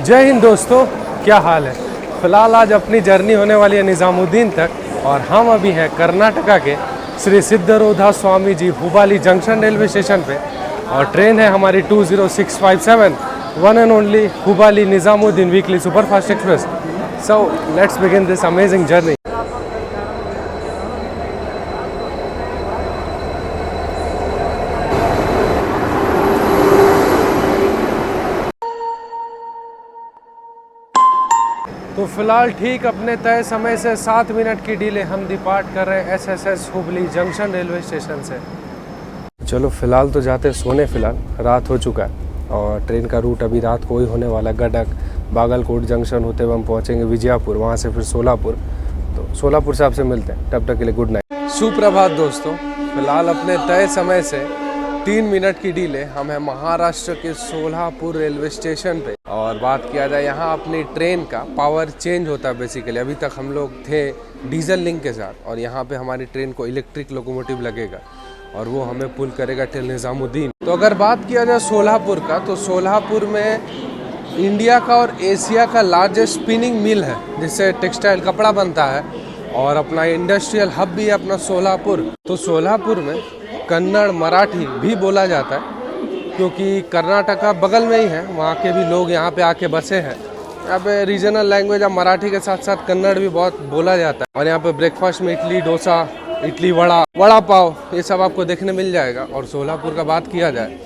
जय हिंद दोस्तों, क्या हाल है। फ़िलहाल आज अपनी जर्नी होने वाली है निज़ामुद्दीन तक और हम अभी हैं कर्नाटका के Shri Siddharudha Swami ji Hubballi junction railway station पे और ट्रेन है हमारी 20657 one and only Hubballi Nizamuddin weekly superfast express. So let's begin this amazing journey. तो फिलहाल ठीक अपने तय समय से 7 मिनट की डिले हम डिपार्ट कर रहे हैं SSS Hubli junction railway station से। चलो फिलहाल तो जाते हैं सोने। फिलहाल रात हो चुका है और ट्रेन का रूट अभी रात को ही होने वाला है। गडक बागलकोट जंक्शन होते हुए हम पहुंचेंगे विजयपुर, वहां से फिर सोलापुर। तो सोलापुर से आपसे मिलते हैं, तब तक के लिए गुड नाइट। सुप्रभात दोस्तों, फिलहाल अपने तय समय से 3 मिनट की डिले हम हैं महाराष्ट्र के सोलापुर रेलवे स्टेशन पे। और बात किया जाए यहाँ अपनी ट्रेन का पावर चेंज होता है बेसिकली। अभी तक हम लोग थे डीजल लिंक के साथ और यहाँ पे हमारी ट्रेन को इलेक्ट्रिक लोकोमोटिव लगेगा और वो हमें पुल करेगा टिल निज़ामुद्दीन। तो अगर बात किया जाए सोलापुर का, तो सोलापुर में इंडिया का और एशिया का लार्जेस्ट स्पिनिंग मिल है जिससे टेक्सटाइल कपड़ा बनता है और अपना इंडस्ट्रियल हब भी है अपना सोलापुर। तो सोलापुर में कन्नड़ मराठी भी बोला जाता है क्योंकि कर्नाटका बगल में ही है, वहाँ के भी लोग यहाँ पे आके बसे हैं। यहाँ पे रीजनल लैंग्वेज अब मराठी के साथ साथ कन्नड़ भी बहुत बोला जाता है। और यहाँ पे ब्रेकफास्ट में इडली डोसा, इडली वड़ा पाव, ये सब आपको देखने मिल जाएगा। और सोलापुर का बात किया जाए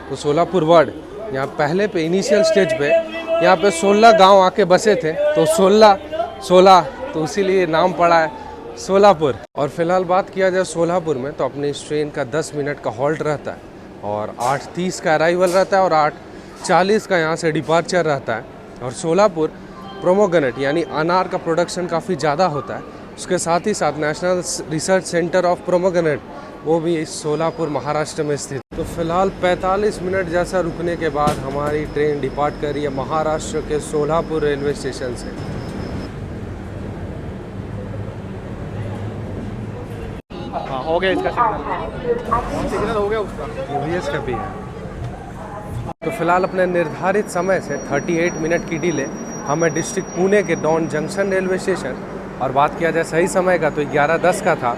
तो सोलापुर वर्ड यहाँ पहले पे इनिशियल स्टेज पे यहाँ पे 16 गाँव आके बसे थे, तो 16 तो इसीलिए नाम पड़ा है सोलापुर। और फिलहाल बात किया जाए सोलापुर में, तो अपनी इस ट्रेन का 10 मिनट का हॉल्ट रहता है और 8:30 का अराइवल रहता है और 8:40 का यहाँ से डिपार्चर रहता है। और सोलापुर प्रोमोग्रेनेट यानी अनार का प्रोडक्शन काफ़ी ज़्यादा होता है। उसके साथ ही साथ national research centre of pomegranate वो भी इस सोलापुर महाराष्ट्र में स्थित। तो फिलहाल 45 मिनट जैसा रुकने के बाद हमारी ट्रेन डिपार्ट कर रही है महाराष्ट्र के सोलापुर रेलवे स्टेशन से। हो गया इसका सिग्नल हो गया उसका यूवीएस का भी है। तो फिलहाल अपने निर्धारित समय से 38 मिनट की डिले हमें डिस्ट्रिक्ट पुणे के डॉन जंक्शन रेलवे स्टेशन। और बात किया जाए सही समय का तो 11:10 का था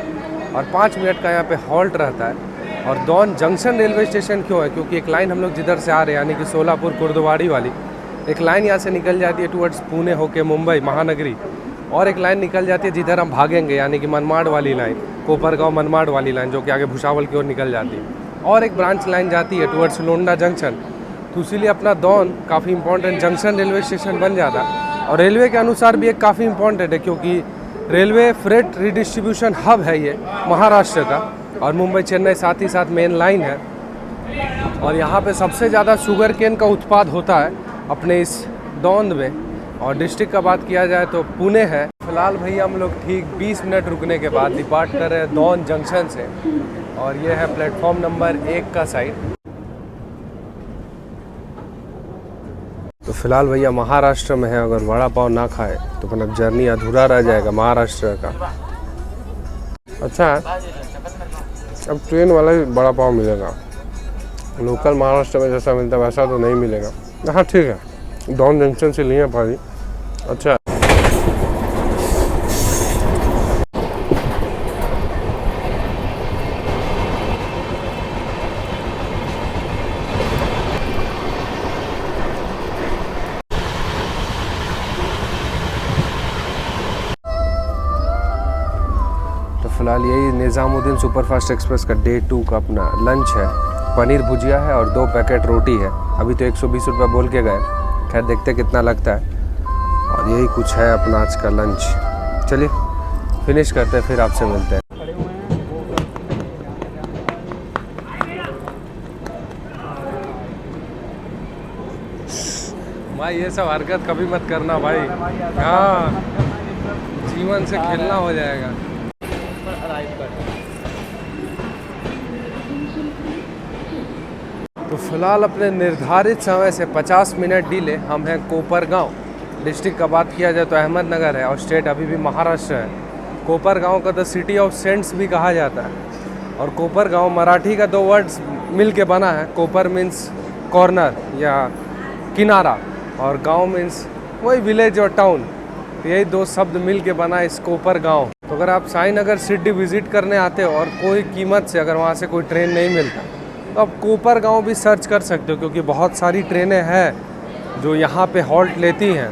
और 5 मिनट का यहाँ पे हॉल्ट रहता है। और डॉन जंक्शन रेलवे स्टेशन क्यों है, क्योंकि एक लाइन हम लोग जिधर से आ रहे हैं यानी कि सोलापुर कुर्दवाड़ी वाली एक लाइन यहाँ से निकल जाती है टुवर्ड्स पुणे होके मुंबई महानगरी, और एक लाइन निकल जाती है जिधर हम भागेंगे यानी कि मनमाड़ वाली लाइन, कोपरगांव मनमाड़ वाली लाइन जो कि आगे भुसावल की ओर निकल जाती है। और एक ब्रांच लाइन जाती है टुवर्ड्स लोंडा जंक्शन। तो इसीलिए अपना दौन काफ़ी इंपॉर्टेंट जंक्शन रेलवे स्टेशन बन जाता है और रेलवे के अनुसार भी एक काफ़ी इंपॉर्टेंट है क्योंकि रेलवे फ्रेट रिडिस्ट्रीब्यूशन हब है ये महाराष्ट्र का। और मुंबई चेन्नई साथ ही साथ मेन लाइन है और यहाँ पे सबसे ज़्यादा शुगर केन का उत्पाद होता है अपने इस दौंद में। और डिस्ट्रिक्ट का बात किया जाए तो पुणे है। फिलहाल भैया हम लोग ठीक 20 मिनट रुकने के बाद डिपार्ट कर रहे हैं दौंद जंक्शन से और ये है प्लेटफॉर्म नंबर 1 का साइड। तो फिलहाल भैया महाराष्ट्र में है, अगर वड़ा पाव ना खाए तो मतलब जर्नी अधूरा रह जाएगा महाराष्ट्र का। अच्छा है, अब ट्रेन वाला ही वड़ा पाव मिलेगा, लोकल महाराष्ट्र में जैसा मिलता है वैसा तो नहीं मिलेगा। हाँ ठीक है, दौंद जंक्शन से लिए भाई। अच्छा तो फिलहाल यही निज़ामुद्दीन सुपरफास्ट एक्सप्रेस का डे 2 का अपना लंच है। पनीर भुजिया है और 2 पैकेट रोटी है। अभी तो 120 रुपये बोल के गए, खैर देखते कितना लगता है। और यही कुछ है अपना आज का लंच। चलिए फिनिश करते हैं, फिर आपसे मिलते हैं। भाई ये सब हरकत कभी मत करना भाई, हाँ जीवन से खेलना हो जाएगा। तो फिलहाल अपने निर्धारित समय से 50 मिनट डिले हम हैं कोपरगांव। डिस्ट्रिक्ट का बात किया जाए तो अहमदनगर है और स्टेट अभी भी महाराष्ट्र है। कोपरगांव का द सिटी ऑफ सेंट्स भी कहा जाता है। और कोपरगांव मराठी का 2 वर्ड्स मिल के बना है। कोपर मीन्स कॉर्नर या किनारा और गांव मीन्स वही विलेज और टाउन, यही दो शब्द मिल के बना इस कोपर गांव। तो अगर आप साईनगर सिटी विजिट करने आते हो और कोई कीमत से अगर वहाँ से कोई ट्रेन नहीं मिलता तो आप कोपर गांव भी सर्च कर सकते हो, क्योंकि बहुत सारी ट्रेनें हैं जो यहाँ पे हॉल्ट लेती हैं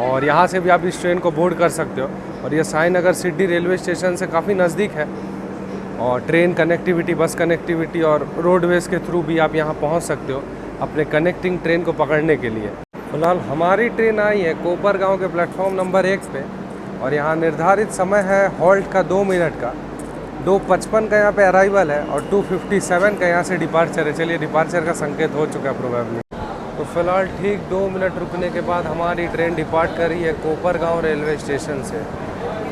और यहाँ से भी आप इस ट्रेन को बोर्ड कर सकते हो। और ये साईनगर सिटी रेलवे स्टेशन से काफ़ी नज़दीक है और ट्रेन कनेक्टिविटी, बस कनेक्टिविटी और रोडवेज़ के थ्रू भी आप यहाँ पहुँच सकते हो अपने कनेक्टिंग ट्रेन को पकड़ने के लिए। फिलहाल हमारी ट्रेन आई है कोपर गांव के प्लेटफॉर्म नंबर 1 पे और यहाँ निर्धारित समय है हॉल्ट का 2 मिनट का। 2:55 का यहाँ पे अराइवल है और 2:57 का यहाँ से डिपार्चर है। चलिए डिपार्चर का संकेत हो चुका है प्रोबेबली। तो फिलहाल ठीक 2 मिनट रुकने के बाद हमारी ट्रेन डिपार्ट कर रही है कोपर गांव रेलवे स्टेशन से।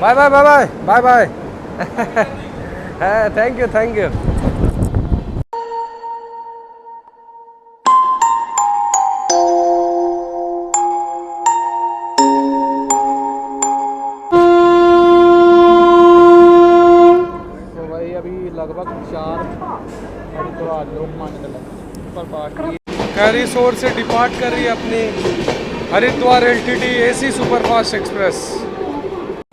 Bye bye bye bye bye bye. Thank you thank you. लगभग 4 हरिद्वार लोकमान्य सुपरफास्ट कैरीसोर से डिपार्ट कर रही है अपनी Haridwar LTT AC superfast express.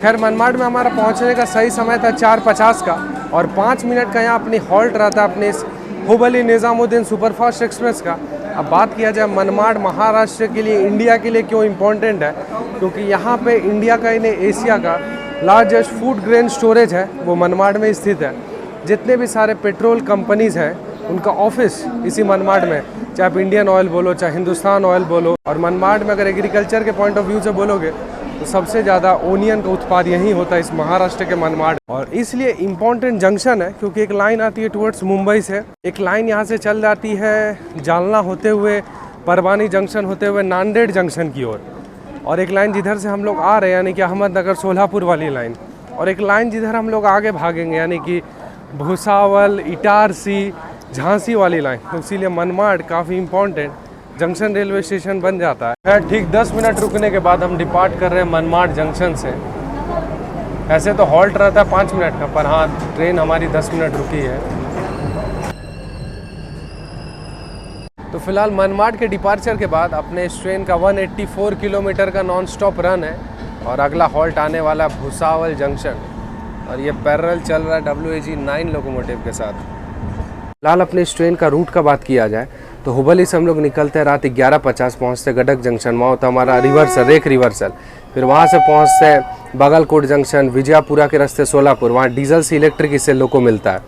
खैर मनमाड में हमारा पहुंचने का सही समय था 4:50 का और 5 मिनट का यहाँ अपनी हॉल्ट रहता अपने इस हुबली निज़ामुद्दीन सुपरफास्ट एक्सप्रेस का। अब बात किया जाए मनमाड महाराष्ट्र के लिए, इंडिया के लिए क्यों इम्पोर्टेंट है, क्योंकि यहाँ पे इंडिया का इन्हें एशिया का लार्जेस्ट फूड ग्रेन स्टोरेज है वो मनमाड में स्थित है। जितने भी सारे पेट्रोल कंपनीज़ हैं उनका ऑफिस इसी मनमाड में, चाहे आप इंडियन ऑयल बोलो चाहे हिंदुस्तान ऑयल बोलो। और मनमाड में अगर एग्रीकल्चर के पॉइंट ऑफ व्यू से बोलोगे तो सबसे ज़्यादा ओनियन का उत्पाद यहीं होता है इस महाराष्ट्र के मनमाड। और इसलिए इम्पॉर्टेंट जंक्शन है क्योंकि एक लाइन आती है टुवर्ड्स मुंबई से, एक लाइन यहाँ से चल जाती है जालना होते हुए, परवानी जंक्शन होते हुए नांदेड़ जंक्शन की ओर, और एक लाइन जिधर से हम लोग आ रहे हैं यानी कि अहमदनगर सोलापुर वाली लाइन, और एक लाइन जिधर हम लोग आगे भागेंगे यानी कि भुसावल, इटारसी, झांसी वाली लाइन। तो इसीलिए मनमाड काफ़ी इम्पोर्टेंट जंक्शन रेलवे स्टेशन बन जाता है। खैर ठीक 10 मिनट रुकने के बाद हम डिपार्ट कर रहे हैं मनमाड जंक्शन से। ऐसे तो हॉल्ट रहता है 5 मिनट का, पर हाँ ट्रेन हमारी 10 मिनट रुकी है। तो फिलहाल मनमाड के डिपार्चर के बाद अपने इस ट्रेन का 184 किलोमीटर का नॉन स्टॉप रन है और अगला हॉल्ट आने वाला है भुसावल जंक्शन, और ये पैरेलल चल रहा है WAG 9 लोकोमोटिव के साथ। फिलहाल अपने इस ट्रेन का रूट का बात किया जाए तो हुबली से हम लोग निकलते हैं रात 11:50, पहुँचते गडक जंक्शन, वहाँ होता हमारा रिवर्सल, रेक रिवर्सल। फिर वहाँ से पहुँचते हैं बगलकोट जंक्शन, विजयपुरा के रास्ते सोलापुर, वहाँ डीजल से इलेक्ट्रिक इससे लोग को मिलता है।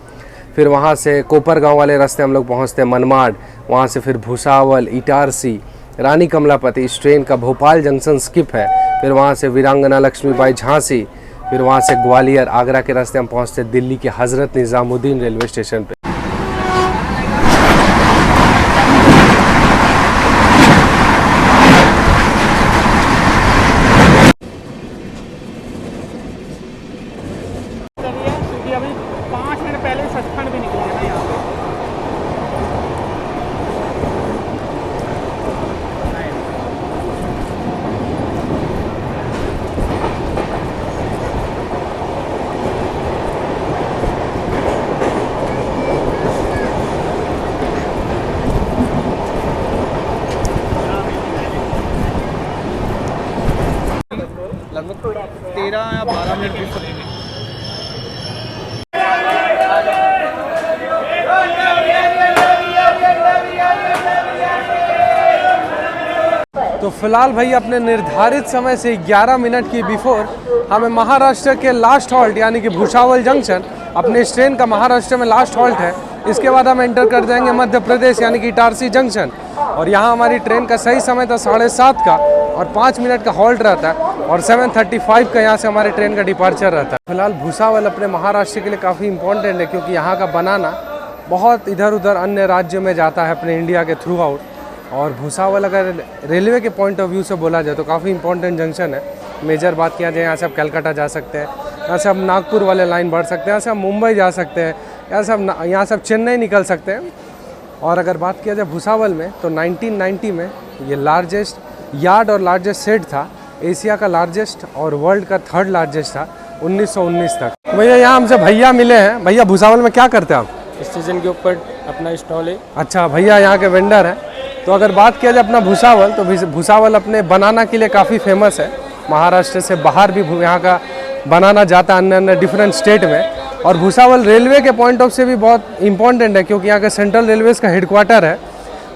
फिर वहाँ से कोपर गाँव वाले रास्ते हम लोग पहुँचते हैं मनमाड, वहाँ से फिर भुसावल, इटारसी, रानी कमलापति। इस ट्रेन का भोपाल जंक्शन स्किप है। फिर वहाँ से वीरांगना लक्ष्मीबाई झांसी, फिर वहाँ से ग्वालियर, आगरा के रास्ते हम पहुँचते दिल्ली के हज़रत निज़ामुद्दीन रेलवे स्टेशन पे। क्योंकि अभी 5 मिनट पहले सचखंड भी निकले हैं ना यहाँ पे। लगभग 13 या 12 मिनट भी चलेंगे। तो फिलहाल भाई अपने निर्धारित समय से 11 मिनट की बिफोर हमें महाराष्ट्र के लास्ट हॉल्ट यानी कि भुसावल जंक्शन, अपने इस ट्रेन का महाराष्ट्र में लास्ट हॉल्ट है। इसके बाद हम एंटर कर जाएंगे मध्य प्रदेश यानी कि इटारसी जंक्शन, और यहाँ हमारी ट्रेन का सही समय था 7:30 का और 5 मिनट का हॉल्ट रहता है और 7:35 का यहाँ से हमारे ट्रेन का डिपार्चर रहता है। फिलहाल भुसावल अपने महाराष्ट्र के लिए काफ़ी इंपॉर्टेंट है क्योंकि यहाँ का बनाना बहुत इधर उधर अन्य राज्यों में जाता है अपने इंडिया के थ्रू आउट। और भुसावल अगर रेलवे के पॉइंट ऑफ व्यू से बोला जाए तो काफ़ी इंपॉर्टेंट जंक्शन है। मेजर बात किया जाए यहाँ से आप कलकत्ता जा सकते हैं, यहाँ से आप नागपुर वाले लाइन बढ़ सकते हैं, यहाँ से आप मुंबई जा सकते हैं, यहाँ से आप चेन्नई निकल सकते हैं। और अगर बात किया जाए भुसावल में तो 1990 में ये लार्जेस्ट यार्ड और लार्जेस्ट सेट था, एशिया का लार्जेस्ट और वर्ल्ड का 3rd लार्जेस्ट था 1919 तक। भैया यहाँ हमसे भैया मिले हैं। भैया भुसावल में क्या करते हैं आप? स्टेशन के ऊपर अपना स्टॉल है। अच्छा भैया यहाँ के वेंडर हैं। तो अगर बात किया जाए अपना भुसावल, तो भुसावल अपने बनाना के लिए काफ़ी फेमस है। महाराष्ट्र से बाहर भी यहाँ का बनाना जाता है अन्य अन्य डिफरेंट स्टेट में। और भुसावल रेलवे के पॉइंट ऑफ से भी बहुत इंपॉर्टेंट है, क्योंकि यहाँ का सेंट्रल रेलवेज का हेडक्वार्टर है।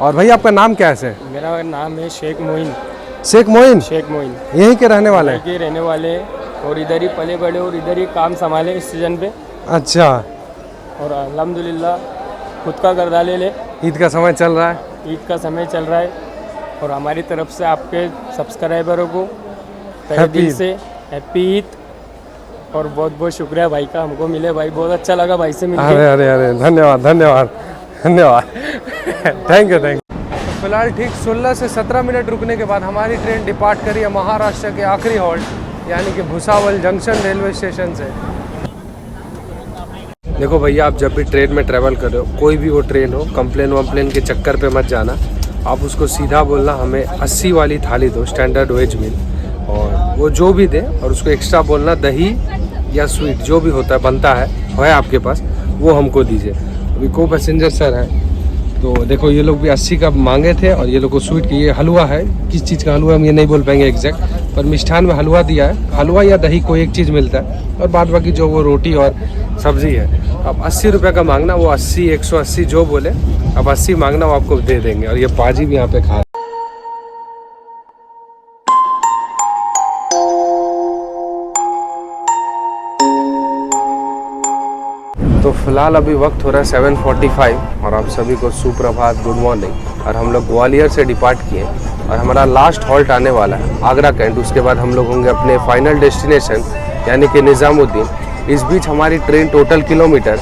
और भाई आपका नाम क्या है सर? मेरा नाम है शेख मोइन। शेख मोइन? शेख मोइन यहीं के रहने वाले हैं? के रहने वाले हैं, और इधर ही पले बड़े और इधर ही काम संभाले इस सीजन पे। अच्छा। और अल्हम्दुलिल्लाह खुद का घर डाले ले। ईद का समय चल रहा है? ईद का समय चल रहा है, और हमारी तरफ से आपके सब्सक्राइबरों को तहे दिल से हैप्पी ईद, और बहुत बहुत शुक्रिया भाई का, हमको मिले भाई, बहुत अच्छा लगा भाई से मिलकर। अरे अरे अरे धन्यवाद धन्यवाद धन्यवाद थैंक यू थैंक यू। तो फिलहाल ठीक 16 से 17 मिनट रुकने के बाद हमारी ट्रेन डिपार्ट करी है महाराष्ट्र के आखिरी हॉल्ट यानी कि भुसावल जंक्शन रेलवे स्टेशन से। देखो भैया, आप जब भी ट्रेन में ट्रैवल कर रहे हो, कोई भी वो ट्रेन हो, कंप्लेन वम्प्लेन के चक्कर पे मत जाना। आप उसको सीधा बोलना हमें 80 वाली थाली दो, स्टैंडर्ड वेज मील, और वो जो भी दे, और उसको एक्स्ट्रा बोलना दही या स्वीट जो भी होता है बनता है आपके पास, वो हमको दीजिए। अभी को पैसेंजर सर हैं, तो देखो ये लोग भी 80 का मांगे थे, और ये लोग को स्वीट की, ये हलवा है, किस चीज़ का हलवा हम ये नहीं बोल पाएंगे एग्जैक्ट, पर मिष्ठान में हलवा दिया है, हलवा या दही कोई एक चीज़ मिलता है, और बाद बाकी जो वो रोटी और सब्ज़ी है। अब 80 रुपये का मांगना, वो 80 180 जो बोले, अब 80 मांगना, वो आपको दे देंगे। और ये पाजी भी यहाँ पे खा। तो फिलहाल अभी वक्त हो रहा है 7:45, और आप सभी को सुप्रभात, गुड मॉर्निंग। और हम लोग ग्वालियर से डिपार्ट किए, और हमारा लास्ट हॉल्ट आने वाला है आगरा कैंट। उसके बाद हम लोग होंगे अपने फाइनल डेस्टिनेशन यानी कि निज़ामुद्दीन। इस बीच हमारी train total kilometre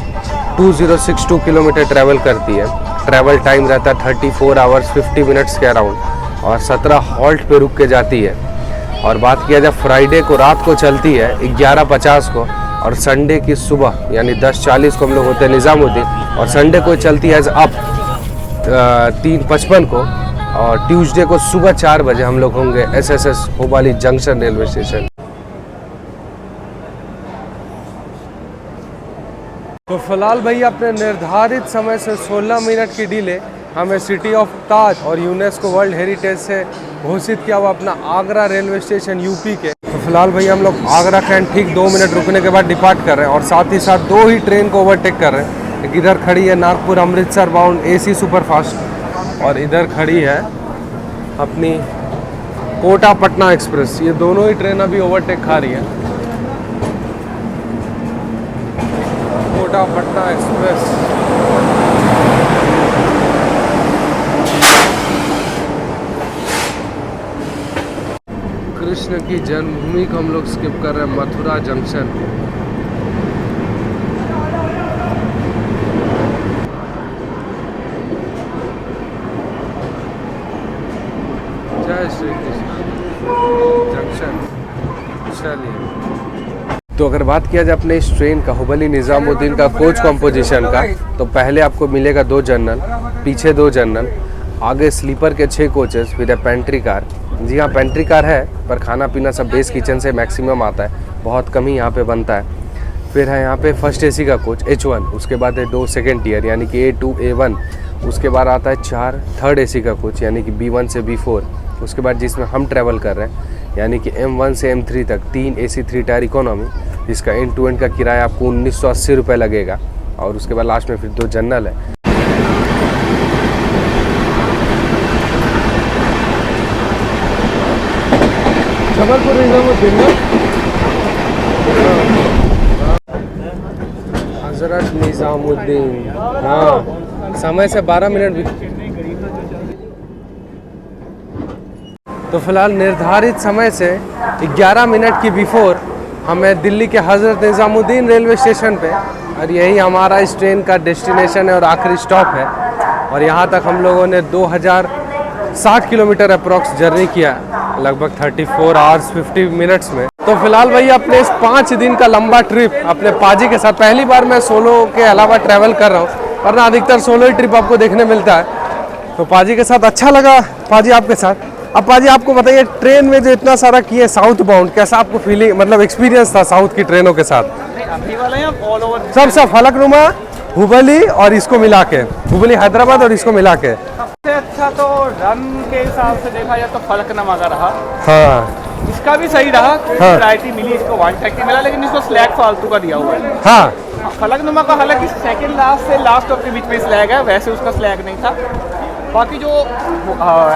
2062 kilometre travel करती है। ट्रैवल टाइम रहता है 34 आवर्स 50 मिनट्स के अराउंड, और 17 हॉल्ट पे रुक के जाती है। और बात किया जाए फ्राइडे को रात को चलती है 11:50 को, और संडे की सुबह यानी 10:40 को हम लोग होते हैं निज़ामुद्दीन, और संडे को चलती है अप 3:55 को, और ट्यूसडे को सुबह 4 बजे हम लोग होंगे SSS Hubli junction railway station. तो फिलहाल भैया अपने निर्धारित समय से 16 मिनट की डिले हमें सिटी ऑफ ताज और यूनेस्को वर्ल्ड हेरिटेज से घोषित किया हुआ अपना आगरा रेलवे स्टेशन यूपी के। तो फिलहाल भैया हम लोग आगरा कैंट ठीक 2 मिनट रुकने के बाद डिपार्ट कर रहे हैं, और साथ ही साथ 2 ही ट्रेन को ओवरटेक कर रहे हैं। एक इधर खड़ी है Nagpur Amritsar bound AC superfast, और इधर खड़ी है अपनी कोटा पटना एक्सप्रेस। ये दोनों ही ट्रेन अभी ओवरटेक खा रही है। कोटा पटना एक्सप्रेस। कृष्ण की जन्मभूमि को हम लोग स्किप कर रहे हैं, मथुरा जंक्शन। जय श्री कृष्ण जंक्शन। चलिए, तो अगर बात किया जाए अपने इस ट्रेन का हुबली निज़ामुद्दीन का कोच कॉम्पोजिशन का, तो पहले आपको मिलेगा 2 जनरल, पीछे 2 जनरल, आगे स्लीपर के 6 कोचेस विद पेंट्री कार। जी हाँ, पेंट्री कार है, पर खाना पीना सब बेस किचन से मैक्सिमम आता है, बहुत कम ही यहाँ पे बनता है। फिर है यहाँ पे फर्स्ट AC का कोच H1, उसके बाद है 2 सेकेंड टियर यानी कि A2 A1, उसके बाद आता है 4 थर्ड AC का कोच यानी कि B1 से B4, उसके बाद जिसमें हम ट्रैवल कर रहे हैं यानी कि M1 से M3 तक 3 AC 3 टायर इकोनॉमी, जिसका एंड टू एंड का किराया आपको 1980 रुपये लगेगा। और उसके बाद लास्ट में फिर 2 जनरल है। जबलपुर निज़ामुद्दीन हजरत निज़ामुद्दीन, हाँ, समय से 12 मिनट भी। तो फिलहाल निर्धारित समय से 11 मिनट की बिफोर हमें दिल्ली के हजरत निज़ामुद्दीन रेलवे स्टेशन पे, और यही हमारा इस ट्रेन का डेस्टिनेशन है और आखिरी स्टॉप है। और यहाँ तक हम लोगों ने 2060 किलोमीटर अप्रॉक्स जर्नी किया, लगभग 34 आवर्स 50 मिनट्स में। तो फिलहाल भैया अपने इस 5 दिन का लंबा ट्रिप अपने पाजी के साथ, पहली बार मैं सोलो के अलावा ट्रैवल कर रहा हूँ, वरना अधिकतर सोलो ही ट्रिप आपको देखने मिलता है। तो पाजी के साथ अच्छा लगा पाजी आपके साथ। अब पाजी आपको बताइए, ट्रेन में जो इतना सारा किए साउथ बाउंड, कैसा आपको फीलिंग मतलब एक्सपीरियंस था साउथ की ट्रेनों के साथ? सब फलकनुमा हुबली और इसको मिला के, हुबली हैदराबाद और इसको मिला के सबसे अच्छा तो रन के हिसाब से देखा जाए तो फलकनुमा का रहा। हाँ इसका भी सही रहा, कोई हाँ। वैरायटी मिली, इसको 130 मिला, लेकिन इसको स्लैग फालतू का दिया हुआ है। हाँ फलकनुमा का हालांकि सेकंड लास्ट से लास्ट ऑफ के बीच में स्लैग है, वैसे उसका स्लैग नहीं था। बाकी जो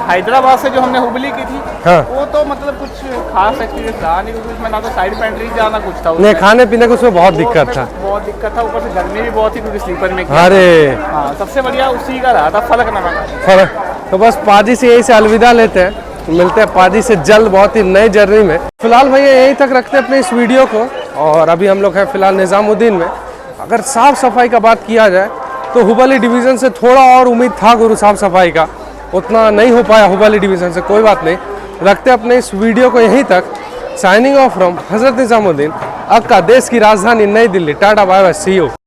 हैदराबाद से जो हमने हुबली की थी, हाँ। वो तो मतलब कुछ खास एक्सपीरियंस रहा नहीं, क्योंकि उसमें ना तो साइड पेंट्री जाना कुछ था नहीं, उसमें। खाने पीने को उसमें बहुत दिक्कत था। बहुत दिक्कत था, ऊपर से गर्मी भी बहुत थी क्योंकि स्लीपर में किया। अरे हाँ, सबसे बढ़िया उसी का रहा था, फलकनुमा का। फर्क तो बस पाजी से यही से अलविदा लेते हैं, मिलते हैं पाजी से जल्द बहुत ही नई जर्नी में। फिलहाल भैया यहीं तक रखते हैं अपने इस वीडियो को, और अभी हम लोग हैं फिलहाल निज़ामुद्दीन में। अगर साफ़ सफाई का बात किया जाए तो हुबली डिवीज़न से थोड़ा और उम्मीद था गुरु साफ़ सफाई का, उतना नहीं हो पाया हुबली डिवीज़न से। कोई बात नहीं, रखते अपने इस वीडियो को यहीं तक। Signing off from Hazrat Nizamuddin, अक्का, देश की राजधानी New Delhi. Tata bye bye, see you.